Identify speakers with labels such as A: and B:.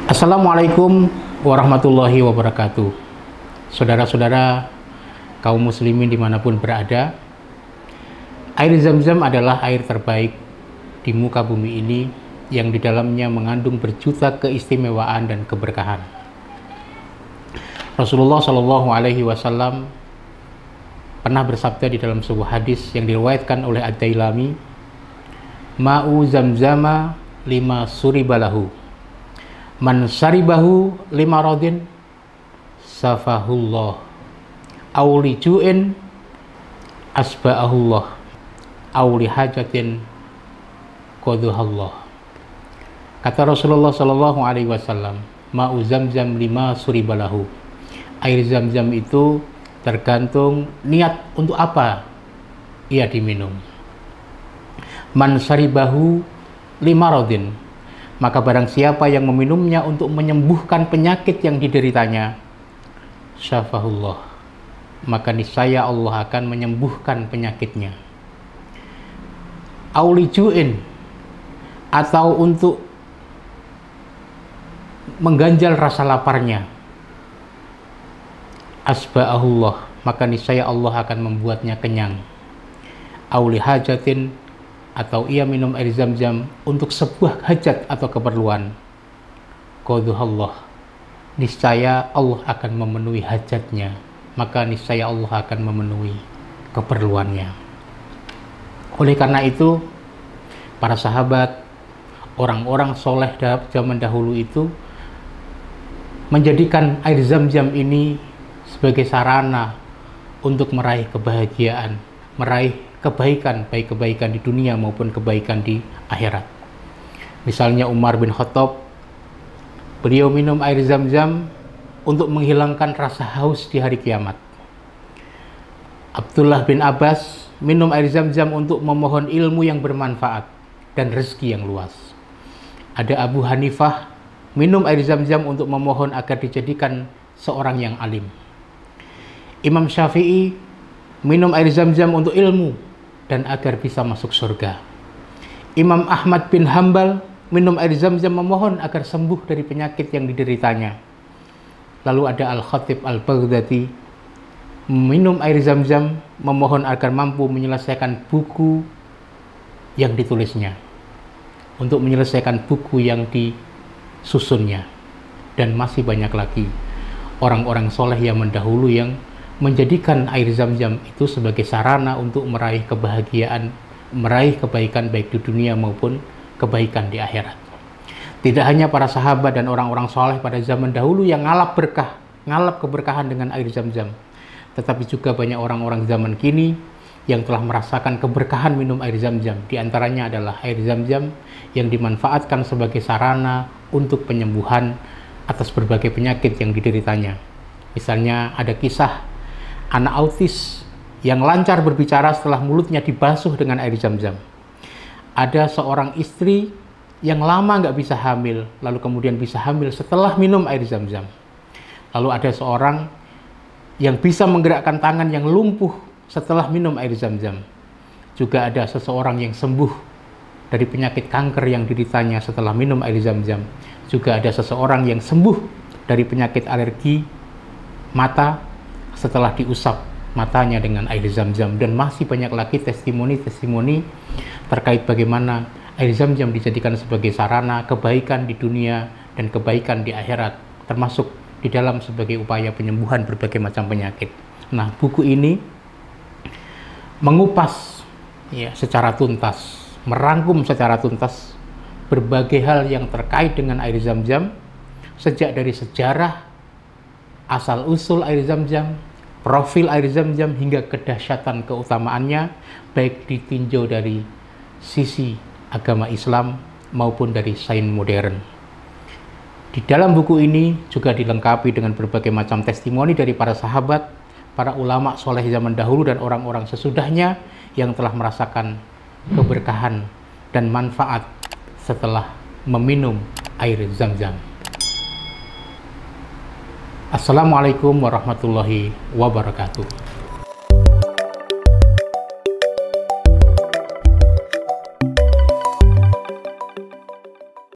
A: Assalamualaikum warahmatullahi wabarakatuh. Saudara-saudara kaum muslimin dimanapun berada, air Zam-Zam adalah air terbaik di muka bumi ini yang di dalamnya mengandung berjuta keistimewaan dan keberkahan. Rasulullah Shallallahu Alaihi Wasallam pernah bersabda di dalam sebuah hadis yang diriwayatkan oleh Ad-Dailami, "Ma'u Zamzama lima suribalahu, man saribahu lima rodin safahullah, auli ju'in asba'ahullah, auli hajatin qaduhallah." Kata Rasulullah Shallallahu Alaihi Wasallam, "Ma'u Zamzam lima suribalahu." Air Zam-Zam itu tergantung niat untuk apa ia diminum. Man saribahu lima rodin, maka barang siapa yang meminumnya untuk menyembuhkan penyakit yang dideritanya, syafahullah, maka niscaya Allah akan menyembuhkan penyakitnya. Aulijuin, atau untuk mengganjal rasa laparnya, asba'ahullah, maka niscaya Allah akan membuatnya kenyang. Auli hajatin, atau ia minum air Zam-Zam untuk sebuah hajat atau keperluan, qaduhallah, niscaya Allah akan memenuhi hajatnya, maka niscaya Allah akan memenuhi keperluannya. Oleh karena itu, para sahabat, orang-orang soleh zaman dahulu itu menjadikan air Zam-Zam ini sebagai sarana untuk meraih kebahagiaan, meraih kebaikan, baik kebaikan di dunia maupun kebaikan di akhirat. Misalnya Umar bin Khattab, beliau minum air Zam-Zam untuk menghilangkan rasa haus di hari kiamat. Abdullah bin Abbas minum air Zam-Zam untuk memohon ilmu yang bermanfaat dan rezeki yang luas. Ada Abu Hanifah minum air Zam-Zam untuk memohon agar dijadikan seorang yang alim. Imam Syafi'i minum air Zam-Zam untuk ilmu dan agar bisa masuk surga. Imam Ahmad bin Hambal minum air Zam-Zam memohon agar sembuh dari penyakit yang dideritanya. Lalu ada Al-Khatib Al-Baghdadi minum air Zam-Zam memohon agar mampu menyelesaikan buku yang ditulisnya, untuk menyelesaikan buku yang disusunnya. Dan masih banyak lagi orang-orang soleh yang mendahulu yang menjadikan air Zam-Zam itu sebagai sarana untuk meraih kebahagiaan, meraih kebaikan baik di dunia maupun kebaikan di akhirat. Tidak hanya para sahabat dan orang-orang soleh pada zaman dahulu yang ngalap keberkahan dengan air Zam-Zam, tetapi juga banyak orang-orang zaman kini yang telah merasakan keberkahan minum air Zam-Zam. Di antaranya adalah air Zam-Zam yang dimanfaatkan sebagai sarana untuk penyembuhan atas berbagai penyakit yang dideritanya. Misalnya ada kisah anak autis yang lancar berbicara setelah mulutnya dibasuh dengan air Zam-Zam. Ada seorang istri yang lama nggak bisa hamil, lalu kemudian bisa hamil setelah minum air Zam-Zam. Lalu ada seorang yang bisa menggerakkan tangan yang lumpuh setelah minum air Zam-Zam. Juga ada seseorang yang sembuh dari penyakit kanker yang dideritanya setelah minum air Zam-Zam. Juga ada seseorang yang sembuh dari penyakit alergi mata setelah diusap matanya dengan air Zam-Zam. Dan masih banyak lagi testimoni-testimoni terkait bagaimana air Zam-Zam dijadikan sebagai sarana kebaikan di dunia dan kebaikan di akhirat, termasuk di dalam sebagai upaya penyembuhan berbagai macam penyakit. Nah, buku ini mengupas secara tuntas, merangkum secara tuntas berbagai hal yang terkait dengan air Zam-Zam, sejak dari sejarah asal-usul air Zam-Zam, profil air Zam-Zam, hingga kedahsyatan keutamaannya, baik ditinjau dari sisi agama Islam maupun dari sains modern. Di dalam buku ini juga dilengkapi dengan berbagai macam testimoni dari para sahabat, para ulama soleh zaman dahulu dan orang-orang sesudahnya yang telah merasakan keberkahan dan manfaat setelah meminum air Zam-Zam. Assalamualaikum warahmatullahi wabarakatuh.